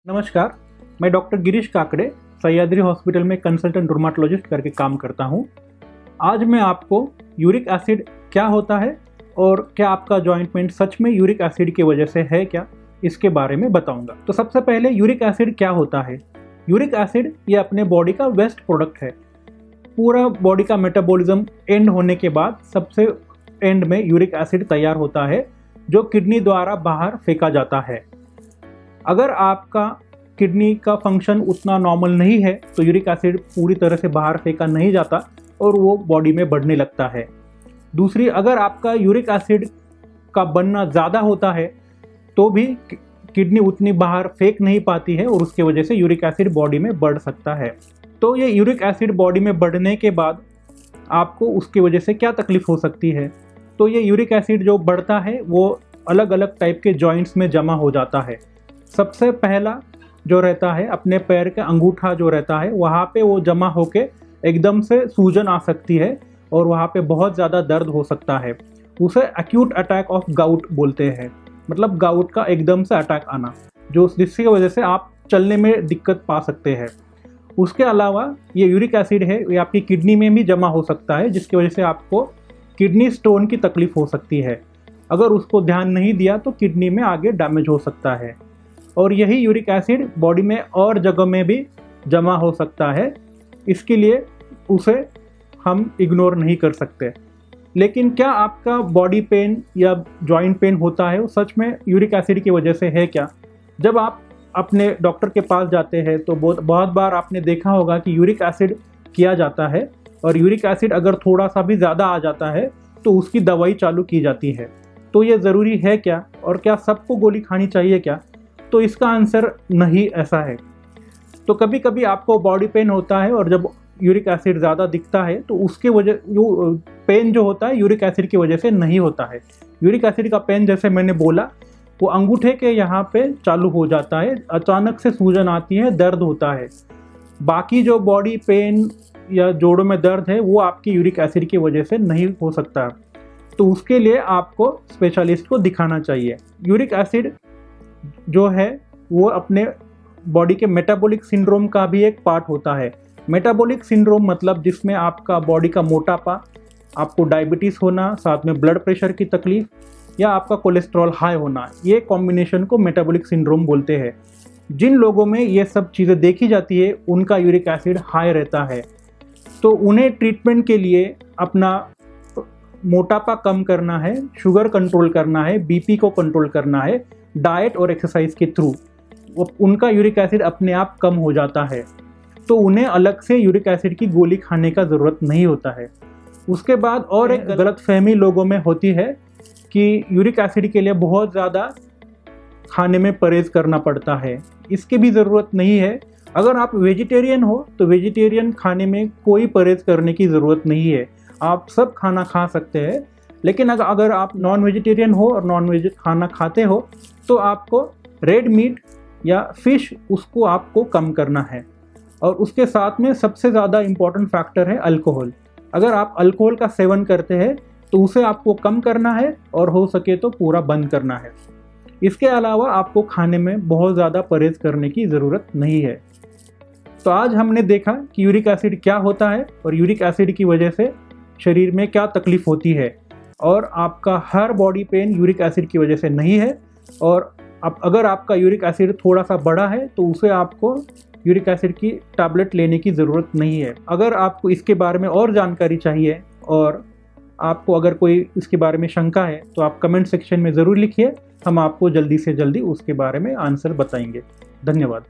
नमस्कार, मैं doctor Girish Kakade Sahyadri hospital में कंसल्टेंट रुमाटोलॉजिस्ट करके काम करता हूं। आज मैं आपको यूरिक एसिड क्या होता है और क्या आपका जॉइंट पेन सच में यूरिक एसिड की वजह से है क्या, इसके बारे में बताऊंगा। तो सबसे पहले यूरिक एसिड क्या होता है। यूरिक एसिड ये अपने बॉडी का वेस्ट प्रोडक्ट है। पूरा बॉडी का मेटाबॉलिज्म एंड होने के बाद सबसे एंड में यूरिक एसिड तैयार होता है, जो किडनी द्वारा बाहर फेंका जाता है। अगर आपका किडनी का फंक्शन उतना नॉर्मल नहीं है तो यूरिक एसिड पूरी तरह से बाहर फेंका नहीं जाता और वो बॉडी में बढ़ने लगता है। दूसरी, अगर आपका यूरिक एसिड का बनना ज़्यादा होता है तो भी किडनी उतनी बाहर फेंक नहीं पाती है और उसके वजह से यूरिक एसिड बॉडी में बढ़ सकता है। तो ये यूरिक एसिड बॉडी में बढ़ने के बाद आपको उसकी वजह से क्या तकलीफ हो सकती है। तो ये यूरिक एसिड जो बढ़ता है वो अलग अलग टाइप के जॉइंट्स में जमा हो जाता है। सबसे पहला जो रहता है, अपने पैर का अंगूठा जो रहता है वहाँ पे वो जमा होके एकदम से सूजन आ सकती है और वहाँ पे बहुत ज़्यादा दर्द हो सकता है। उसे एक्यूट अटैक ऑफ गाउट बोलते हैं, मतलब गाउट का एकदम से अटैक आना, जो जिसकी वजह से आप चलने में दिक्कत पा सकते हैं। उसके अलावा ये यूरिक एसिड है ये आपकी किडनी में भी जमा हो सकता है, जिसकी वजह से आपको किडनी स्टोन की तकलीफ हो सकती है। अगर उसको ध्यान नहीं दिया तो किडनी में आगे डैमेज हो सकता है। और यही यूरिक एसिड बॉडी में और जगह में भी जमा हो सकता है, इसके लिए उसे हम इग्नोर नहीं कर सकते। लेकिन क्या आपका बॉडी पेन या जॉइंट पेन होता है वो सच में यूरिक एसिड की वजह से है क्या। जब आप अपने डॉक्टर के पास जाते हैं तो बहुत बार आपने देखा होगा कि यूरिक एसिड किया जाता है और यूरिक एसिड अगर थोड़ा सा भी ज़्यादा आ जाता है तो उसकी दवाई चालू की जाती है। तो ये ज़रूरी है क्या और क्या सबको गोली खानी चाहिए क्या। तो इसका आंसर नहीं ऐसा है। तो कभी कभी आपको बॉडी पेन होता है और जब यूरिक एसिड ज़्यादा दिखता है तो उसके वजह पेन जो होता है यूरिक एसिड की वजह से नहीं होता है। यूरिक एसिड का पेन जैसे मैंने बोला वो अंगूठे के यहाँ पे चालू हो जाता है, अचानक से सूजन आती है, दर्द होता है। बाकी जो बॉडी पेन या जोड़ों में दर्द है वो आपकी यूरिक एसिड की वजह से नहीं हो सकता। तो उसके लिए आपको स्पेशलिस्ट को दिखाना चाहिए। यूरिक एसिड जो है वो अपने बॉडी के मेटाबॉलिक सिंड्रोम का भी एक पार्ट होता है। मेटाबॉलिक सिंड्रोम मतलब जिसमें आपका बॉडी का मोटापा, आपको डायबिटीज़ होना, साथ में ब्लड प्रेशर की तकलीफ या आपका कोलेस्ट्रॉल हाई होना, ये कॉम्बिनेशन को मेटाबॉलिक सिंड्रोम बोलते हैं। जिन लोगों में ये सब चीज़ें देखी जाती है उनका यूरिक एसिड हाई रहता है। तो उन्हें ट्रीटमेंट के लिए अपना मोटापा कम करना है, शुगर कंट्रोल करना है, बीपी को कंट्रोल करना है डाइट और एक्सरसाइज के थ्रू। उनका यूरिक एसिड अपने आप कम हो जाता है, तो उन्हें अलग से यूरिक एसिड की गोली खाने का ज़रूरत नहीं होता है। उसके बाद और एक गलतफहमी लोगों में होती है कि यूरिक एसिड के लिए बहुत ज़्यादा खाने में परहेज़ करना पड़ता है। इसकी भी ज़रूरत नहीं है। अगर आप वेजिटेरियन हो तो वेजिटेरियन खाने में कोई परहेज़ करने की ज़रूरत नहीं है, आप सब खाना खा सकते हैं। लेकिन अगर आप नॉन वेजिटेरियन हो और नॉन वेज खाना खाते हो तो आपको रेड मीट या फिश उसको आपको कम करना है। और उसके साथ में सबसे ज़्यादा इम्पॉर्टेंट फैक्टर है अल्कोहल। अगर आप अल्कोहल का सेवन करते हैं तो उसे आपको कम करना है और हो सके तो पूरा बंद करना है। इसके अलावा आपको खाने में बहुत ज़्यादा परहेज़ करने की ज़रूरत नहीं है। तो आज हमने देखा कि यूरिक एसिड क्या होता है और यूरिक एसिड की वजह से शरीर में क्या तकलीफ़ होती है, और आपका हर बॉडी पेन यूरिक एसिड की वजह से नहीं है। और अगर आपका यूरिक एसिड थोड़ा सा बड़ा है तो उसे आपको यूरिक एसिड की टैबलेट लेने की ज़रूरत नहीं है। अगर आपको इसके बारे में और जानकारी चाहिए और आपको अगर कोई इसके बारे में शंका है तो आप कमेंट सेक्शन में ज़रूर लिखिए, हम आपको जल्दी से जल्दी उसके बारे में आंसर बताएंगे। धन्यवाद।